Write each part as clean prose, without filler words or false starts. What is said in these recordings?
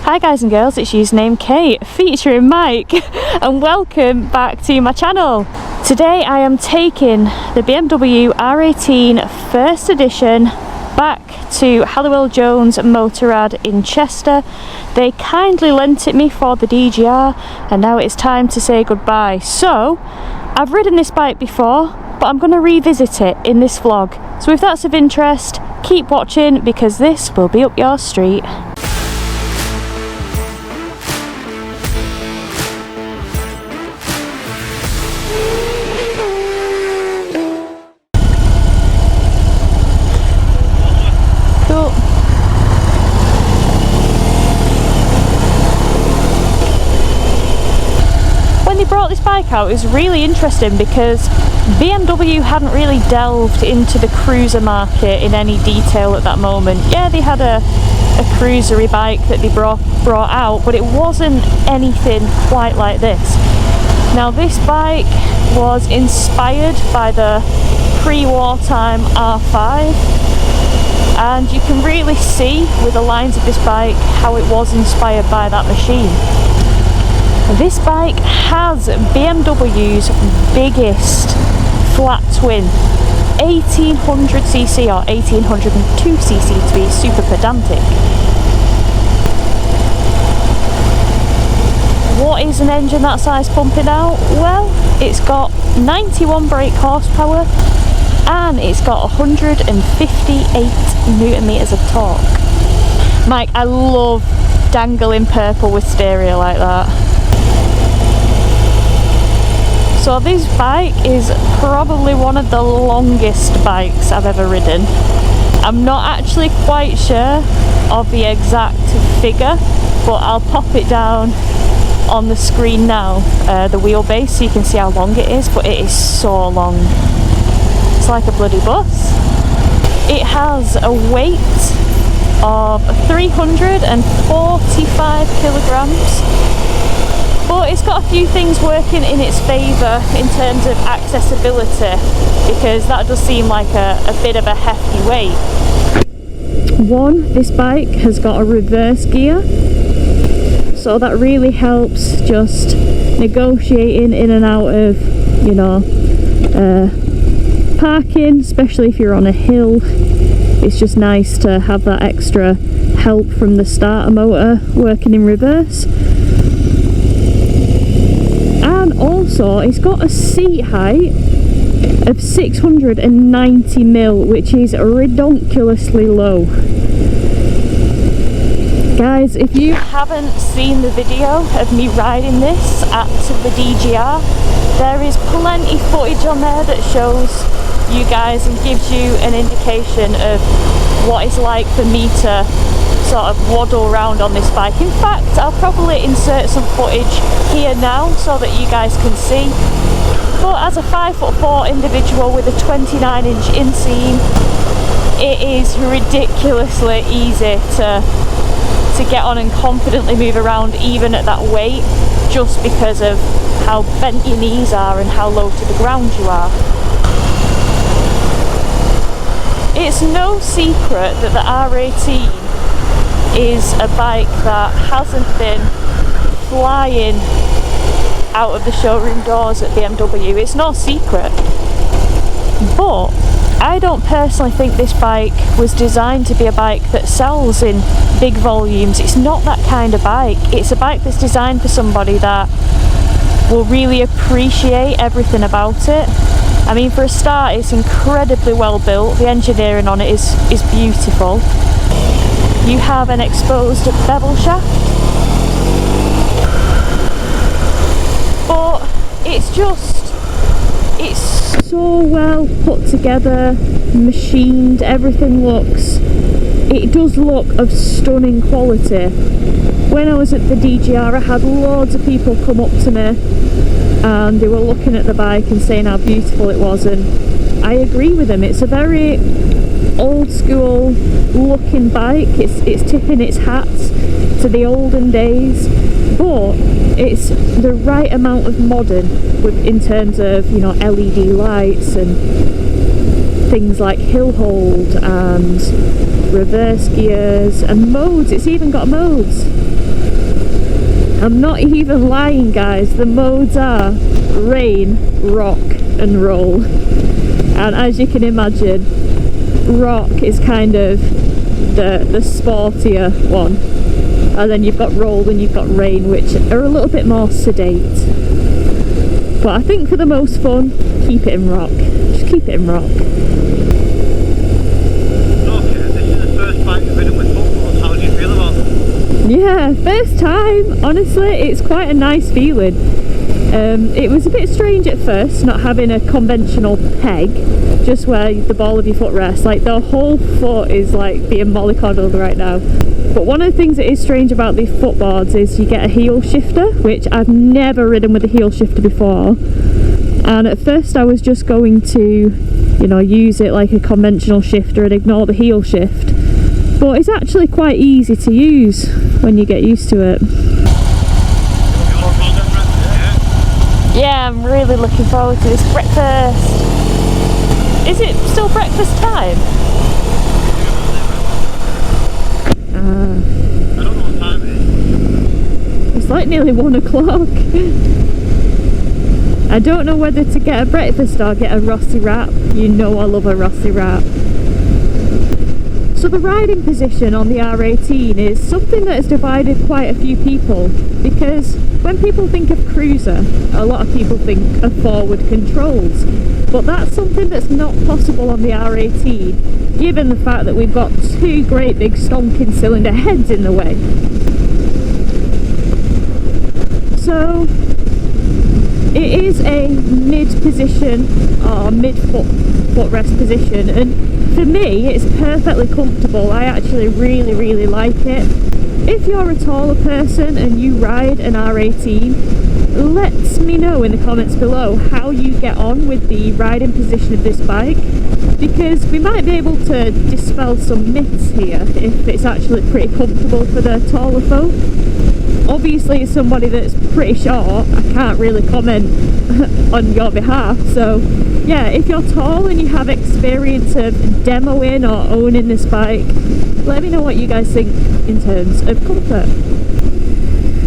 Hi guys and girls, it's Usernamekate featuring Mike and welcome back to my channel. Today I am taking the BMW R18 first edition back to Halliwell Jones Motorrad in Chester. They kindly lent it me for the DGR and now it's time to say goodbye. So I've ridden this bike before, but I'm going to revisit it in this vlog. So if that's of interest, keep watching because this will be up your street. When they brought this bike out, it was really interesting because BMW hadn't really delved into the cruiser market in any detail at that moment. Yeah, they had a cruisery bike that they brought out, but it wasn't anything quite like this. Now this bike was inspired by the pre-wartime R5, and you can really see with the lines of this bike how it was inspired by that machine. This bike has BMW's biggest flat twin 1800cc or 1802cc to be super pedantic. What is an engine that size pumping out? Well, it's got 91 brake horsepower and it's got 158 newton meters of torque. Mike, I love dangling purple with stereo like that. So this bike is probably one of the longest bikes I've ever ridden. I'm not actually quite sure of the exact figure, but I'll pop it down on the screen now, the wheelbase, so you can see how long it is, but it is so long. It's like a bloody bus. It has a weight of 345 kilograms. But it's got a few things working in its favour in terms of accessibility, because that does seem like a bit of a hefty weight. One, this bike has got a reverse gear, so that really helps just negotiating in and out of, you know, parking, especially if you're on a hill. It's just nice to have that extra help from the starter motor working in reverse. And also it's got a seat height of 690mm, which is redonkulously low. Guys, if you haven't seen the video of me riding this at the DGR, there is plenty footage on there that shows you guys and gives you an indication of what it's like for me to sort of waddle around on this bike. In fact, I'll probably insert some footage here now so that you guys can see. But as a 5'4" individual with a 29-inch inseam, it is ridiculously easy to get on and confidently move around even at that weight, just because of how bent your knees are and how low to the ground you are. It's no secret that the R18 is a bike that hasn't been flying out of the showroom doors at BMW. It's no secret. But I don't personally think this bike was designed to be a bike that sells in big volumes. It's not that kind of bike. It's a bike that's designed for somebody that will really appreciate everything about it. I mean, for a start, it's incredibly well built. The engineering on it is beautiful. You have an exposed bevel shaft, but it's so well put together, machined. Everything it does look of stunning quality. When I was at the DGR, I had loads of people come up to me and they were looking at the bike and saying how beautiful it was, and I agree with them. It's a very old school looking bike. It's tipping its hat to the olden days, but it's the right amount of modern in terms of, you know, LED lights and things like hill hold and reverse gears and modes. It's even got modes. I'm not even lying, guys. The modes are rain, rock and roll. And as you can imagine, rock is kind of the sportier one. And then you've got roll and you've got rain, which are a little bit more sedate. But I think for the most fun, keep it in rock. Just keep it in rock. Okay, this is the first bike you've ridden with footballs. How do you feel about them? Yeah, first time. Honestly, it's quite a nice feeling. It was a bit strange at first, not having a conventional peg, just where the ball of your foot rests. Like, the whole foot is like being mollycoddled right now. But one of the things that is strange about these footboards is you get a heel shifter, which I've never ridden with a heel shifter before. And at first I was just going to, you know, use it like a conventional shifter and ignore the heel shift. But it's actually quite easy to use when you get used to it. Yeah, I'm really looking forward to this breakfast. Is it still breakfast time? I don't know what time it is. It's like nearly 1 o'clock. I don't know whether to get a breakfast or get a Rossi wrap. You know I love a Rossi wrap. So the riding position on the R18 is something that has divided quite a few people, because when people think of cruiser, a lot of people think of forward controls, but that's something that's not possible on the R18, given the fact that we've got two great big stonking cylinder heads in the way. So it is a mid position or mid footrest position, and for me it's perfectly comfortable. I actually really like it. If you're a taller person and you ride an R18, let me know in the comments below how you get on with the riding position of this bike, because we might be able to dispel some myths here if it's actually pretty comfortable for the taller folk. Obviously, as somebody that's pretty short, I can't really comment on your behalf. So yeah, if you're tall and you have experience of demoing or owning this bike, let me know what you guys think in terms of comfort.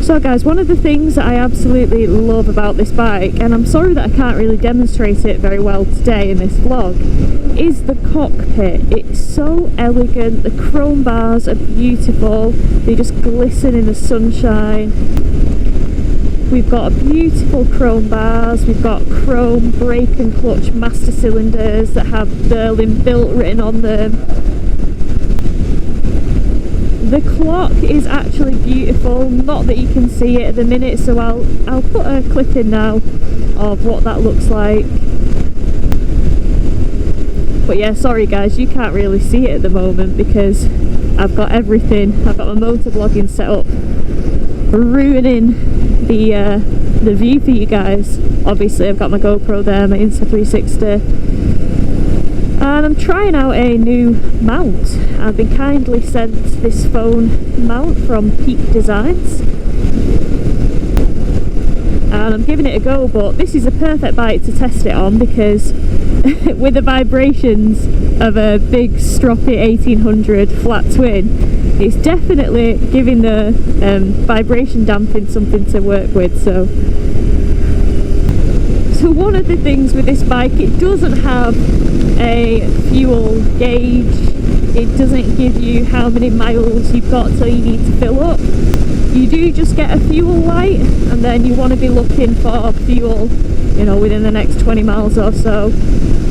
So guys, one of the things that I absolutely love about this bike, and I'm sorry that I can't really demonstrate it very well today in this vlog, is the cockpit. It's so elegant. The chrome bars are beautiful. They just glisten in the sunshine. We've got beautiful chrome bars. We've got chrome brake and clutch master cylinders that have Berlin built written on them. The clock is actually beautiful, not that you can see it at the minute, so I'll put a clip in now of what that looks like. But yeah, sorry guys, you can't really see it at the moment because I've got everything. I've got my motor vlogging set up, ruining the view for you guys. Obviously I've got my GoPro there, my Insta360. And I'm trying out a new mount. I've been kindly sent this phone mount from Peak Designs, and I'm giving it a go, but this is a perfect bike to test it on because with the vibrations of a big stroppy 1800 flat twin, it's definitely giving the vibration damping something to work with. So one of the things with this bike, it doesn't have a fuel gauge. It doesn't give you how many miles you've got till you need to fill up. You do just get a fuel light, and then you want to be looking for fuel, you know, within the next 20 miles or so.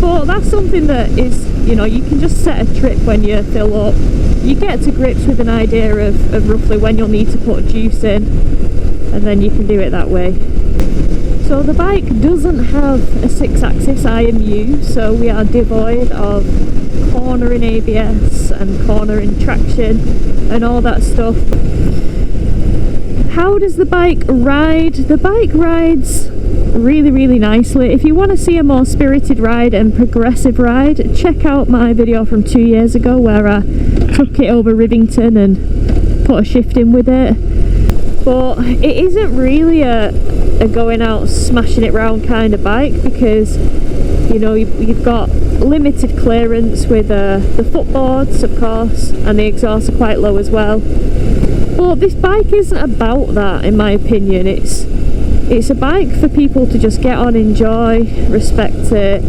But that's something that is, you know, you can just set a trip when you fill up. You get to grips with an idea of roughly when you'll need to put juice in, and then you can do it that way. So the bike doesn't have a 6-axis IMU, so we are devoid of cornering ABS and cornering traction and all that stuff. How does the bike ride? The bike rides really nicely. If you want to see a more spirited ride and progressive ride, check out my video from 2 years ago where I took it over Rivington and put a shift in with it. But it isn't really a going out smashing it round kind of bike, because you know you've got limited clearance with the footboards, of course, and the exhausts are quite low as well. But But this bike isn't about that, in my opinion. It's a bike for people to just get on, enjoy, respect it,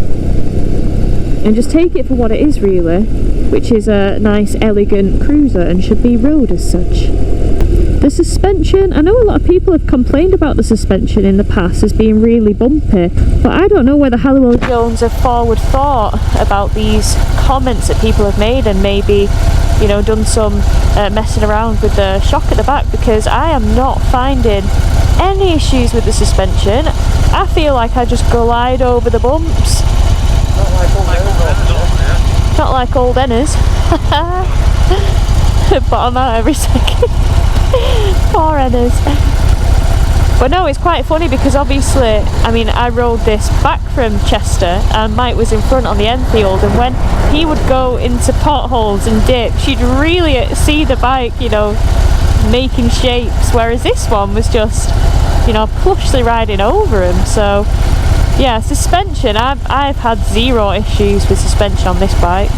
and just take it for what it is really, which is a nice elegant cruiser and should be rode as such. The suspension, I know a lot of people have complained about the suspension in the past as being really bumpy, but I don't know whether Halliwell Jones have forward thought about these comments that people have made and maybe, you know, done some messing around with the shock at the back, because I am not finding any issues with the suspension. I feel like I just glide over the bumps. Not like old Ennas. Bottom out every second. Poor Ennas. But no, it's quite funny because obviously, I mean, I rode this back from Chester and Mike was in front on the Enfield, and when he would go into potholes and dips, you'd really see the bike, you know, making shapes, whereas this one was just, you know, plushly riding over him. So yeah, suspension, I've had zero issues with suspension on this bike.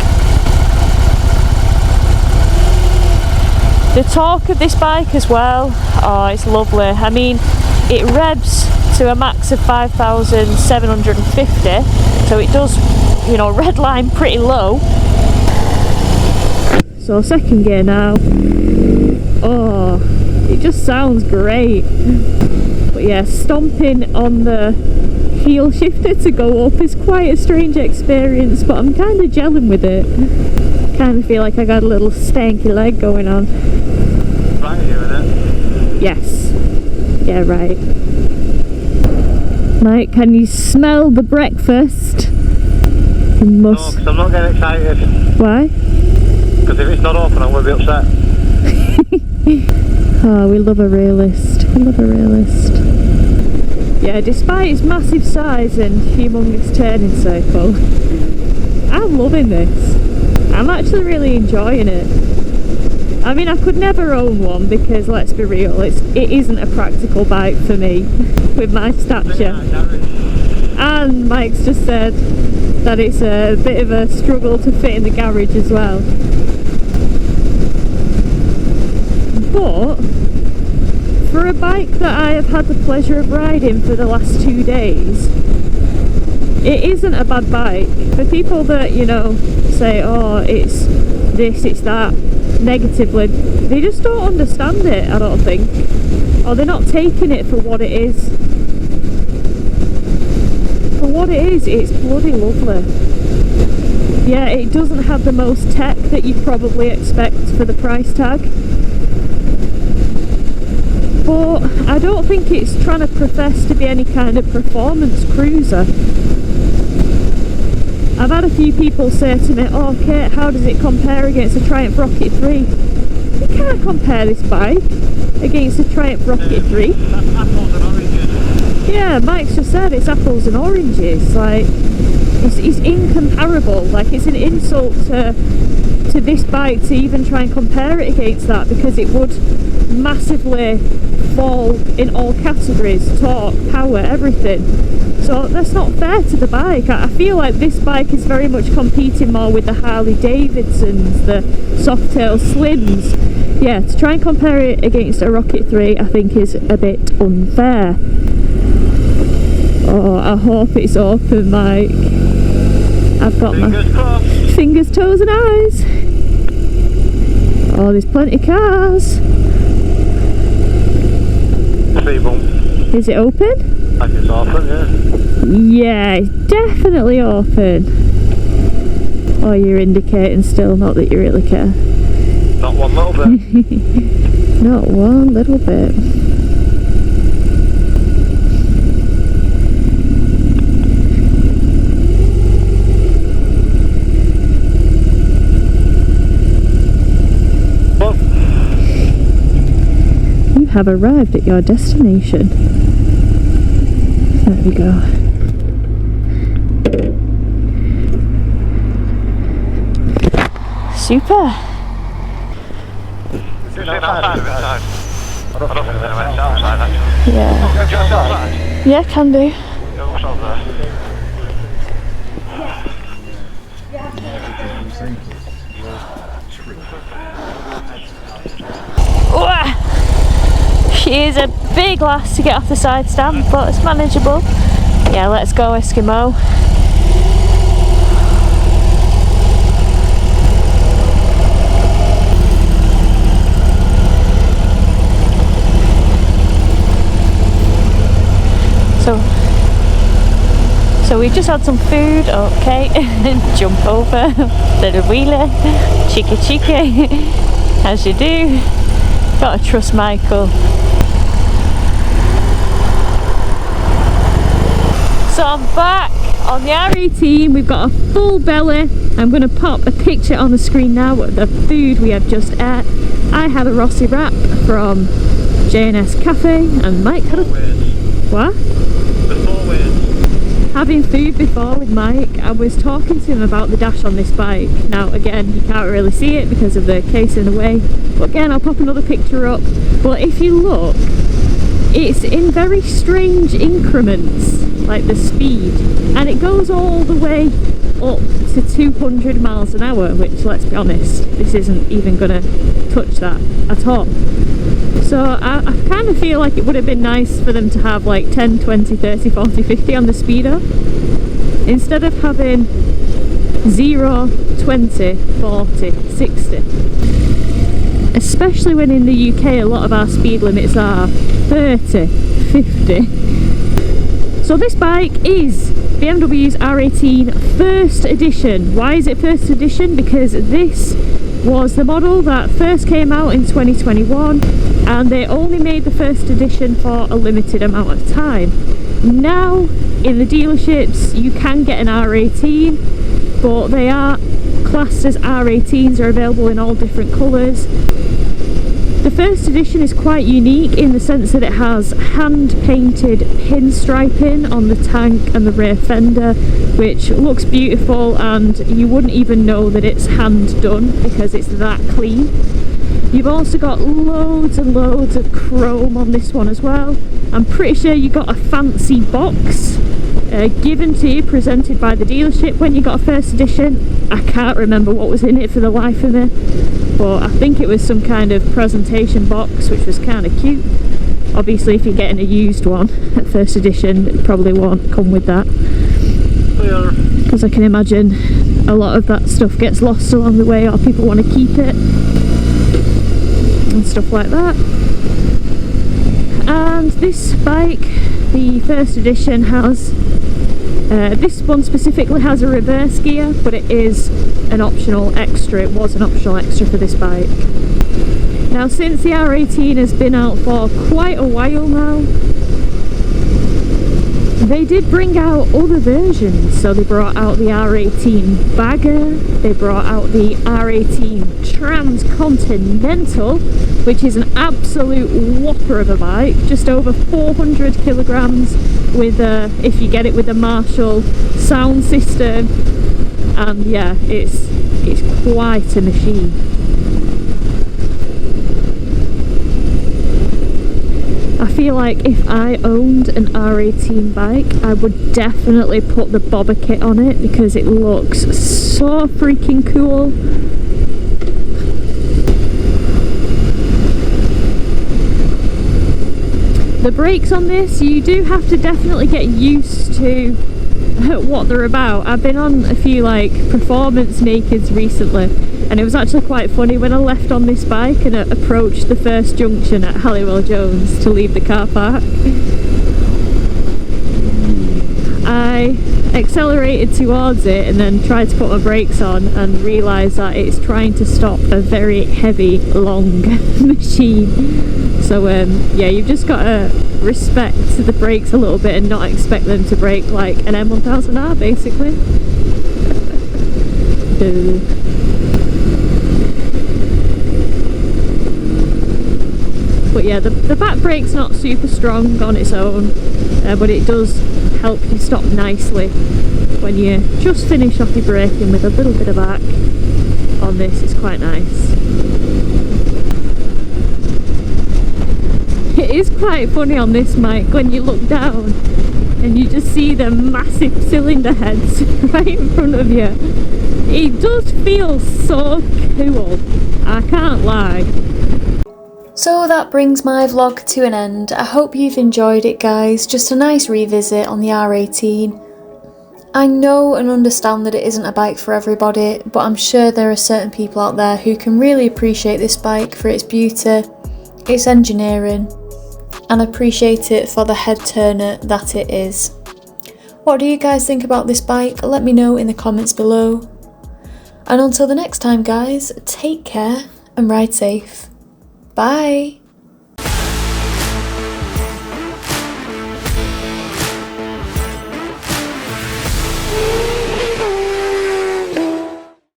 The torque of this bike as well, oh, it's lovely. I mean, it revs to a max of 5,750, so it does, you know, redline pretty low. So second gear now. Oh, it just sounds great. But yeah, stomping on the heel shifter to go up is quite a strange experience, but I'm kind of gelling with it. Kind of feel like I got a little stanky leg going on. Right here with it? Yes. Yeah, right. Mike, can you smell the breakfast? You must. No, because I'm not getting excited. Why? Because if it's not open, I'm going to be upset. Oh, we love a realist. We love a realist. Yeah, despite its massive size and humongous turning circle, I'm loving this. I'm actually really enjoying it. I mean, I could never own one because, let's be real, it isn't a practical bike for me with my stature. And Mike's just said that it's a bit of a struggle to fit in the garage as well. But for a bike that I have had the pleasure of riding for the last 2 days, it isn't a bad bike. For people that, you know, say, oh, it's this, it's that, negatively, they just don't understand it, I don't think. Or they're not taking it for what it is. For what it is, it's bloody lovely. Yeah, it doesn't have the most tech that you'd probably expect for the price tag. But I don't think it's trying to profess to be any kind of performance cruiser. I've had a few people say to me, oh Kate, how does it compare against a Triumph Rocket 3? You can't compare this bike against a Triumph Rocket 3. Apples and oranges. Yeah, Mike's just said it's apples and oranges. Like, it's incomparable. Like, it's an insult to this bike to even try and compare it against that, because it would massively fall in all categories, torque, power, everything. So that's not fair to the bike. I feel like this bike is very much competing more with the Harley Davidsons, the Softail Slims. Yeah, to try and compare it against a Rocket 3 I think is a bit unfair. Oh, I hope it's open, Mike. I've got my fingers, toes and eyes. Oh, there's plenty of cars. Speed bump. Is it open? I think it's open, yeah. Yeah, it's definitely open. Oh, you're indicating still, not that you really care. Not one little bit. Not one little bit. You have arrived at your destination. There we go. Super. Yeah. Yeah, can do. She is a big lass to get off the side stand, but it's manageable. Yeah, let's go Eskimo. So we've just had some food, okay, jump over, little wheeler, cheeky, as you do, gotta trust Michael. So I'm back on the R18, we've got a full belly. I'm going to pop a picture on the screen now of the food we have just ate. I had a Rossi wrap from J&S Cafe and Mike had a... What? Having food before with Mike, I was talking to him about the dash on this bike. Now again, you can't really see it because of the case in the way, but again I'll pop another picture up. But if you look, it's in very strange increments, like the speed, and it goes all the way up to 200 miles an hour, which, let's be honest, this isn't even going to touch that at all. So I kind of feel like it would have been nice for them to have like 10, 20, 30, 40, 50 on the speedo, instead of having 0, 20, 40, 60. Especially when in the UK a lot of our speed limits are 30, 50. So this bike is BMW's R18 first edition. Why is it first edition? Because this was the model that first came out in 2021 and they only made the first edition for a limited amount of time. Now in the dealerships you can get an R18, but they are classed as R18s, are available in all different colours. The first edition is quite unique in the sense that it has hand-painted pinstriping on the tank and the rear fender, which looks beautiful, and you wouldn't even know that it's hand done because it's that clean. You've also got loads and loads of chrome on this one as well. I'm pretty sure you got a fancy box given to you, presented by the dealership when you got a first edition. I can't remember what was in it for the life of me, but I think it was some kind of presentation box, which was kind of cute. Obviously if you're getting a used one at first edition, it probably won't come with that, because I can imagine a lot of that stuff gets lost along the way, or people want to keep it and stuff like that. And this bike, the first edition, has this one specifically has a reverse gear, but it is an optional extra. It was an optional extra for this bike. Now, since the R18 has been out for quite a while now, they did bring out other versions. So they brought out the R18 Bagger, they brought out the R18 Transcontinental, which is an absolute whopper of a bike, just over 400 kilograms with if you get it with a Marshall sound system, and yeah, it's quite a machine. I feel like if I owned an R18 bike, I would definitely put the bobber kit on it because it looks so freaking cool. The brakes on this, you do have to definitely get used to what they're about. I've been on a few like performance nakeds recently, and it was actually quite funny when I left on this bike and approached the first junction at Halliwell Jones to leave the car park. I accelerated towards it and then tried to put my brakes on and realised that it's trying to stop a very heavy, long machine. So yeah, you've just got to respect the brakes a little bit and not expect them to brake like an M1000R basically. But yeah, the back brake's not super strong on its own, but it does help you stop nicely when you just finish off your braking with a little bit of back on this. It's quite nice. It is quite funny on this mic when you look down and you just see the massive cylinder heads right in front of you. It does feel so cool, I can't lie. So that brings my vlog to an end. I hope you've enjoyed it, guys. Just a nice revisit on the R18. I know and understand that it isn't a bike for everybody, but I'm sure there are certain people out there who can really appreciate this bike for its beauty, its engineering, and appreciate it for the head turner that it is. What do you guys think about this bike? Let me know in the comments below. And until the next time, guys, take care and ride safe. Bye!